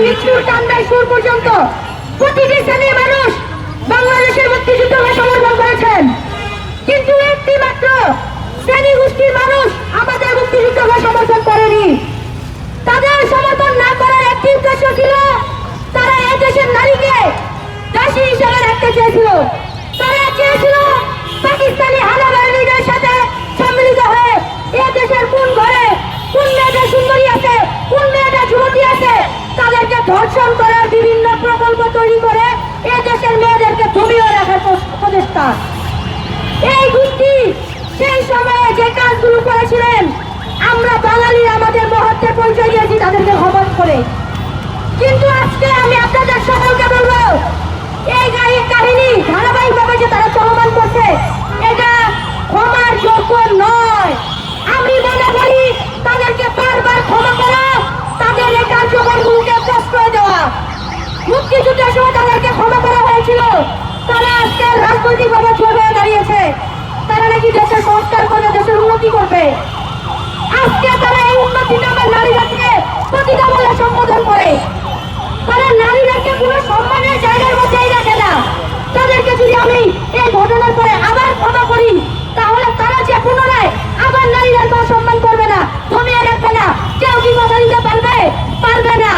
মৃত্যুর কান্নায় সুর পর্যন্ত প্রতিটি শ্রেণীর মানুষ বাংলাদেশের মুক্তিযুদ্ধকে সমর্থন করেছেন, কিন্তু একটি মাত্র শ্রেণী গোষ্ঠীর মানুষ আমাদের মুক্তিযুদ্ধকে সমর্থন করেনি। তাদের সমর্থন না করার একটি উদ্দেশ্য ছিল, তারা এই দেশের নারীকে দাসী হিসেবে রাখতে চেয়েছিল। তারা চেয়েছিল পাকিস্তানি হানা বাহিনীদের সাথে সম্মিলিত হয়ে এ দেশের কোন ঘরে কোন মেয়েটা সুন্দরী আছে, কোন মেয়েটা যুবতী আছে, তাদেরকে ধর্ষণ করার বিভিন্ন প্রকল্প তৈরি করে এ দেশের মেয়েদেরকে দমিয়ে রাখার প্রচেষ্টা। এই গোষ্ঠী সেই সময়ে যে কাজগুলো করেছিলেন, আমরা বাঙালি আমাদের মহত্বের পরিচয় দিয়েছি তাদেরকে ক্ষমা করে। কিন্তু আজকে আমি আপনাদের সকলকে বলবো, এই কাহিনী ধারাবাহিকভাবে যে তারা চলমান করছে, এটা ক্ষমার যোগ্য নয়। আমি মনে করি তাদেরকে বারবার ক্ষমা করা, তাদের এই কার্যক্রমগুলোকে প্রশ্রয় দেওয়া। মুক্তিযুদ্ধের সময় তাদেরকে ক্ষমা করা হয়েছিল, তারা আজকে রাজনৈতিকভাবে চোর হয়ে দাঁড়িয়েছে। তারা নাকি দেশের সংস্কার করবে, দেশের উন্নতি করবে। আজকে তারা এই উন্নতি নামে নারীদেরকে প্রতিটা বলে সম্বোধন করে। তারা নারীদেরকে কোনো সম্মানের জায়গার মধ্যেই রাখে না। তাদেরকে যদি আমি এই ঘটনার পরে আবার ক্ষমা করি, তাহলে তারা যে পুনরায় আবার নারীদেরকে সম্মান করবে না, থমিয়ে রাখবে না। কেউ কি কথা দিতে পারবে? পারবে না।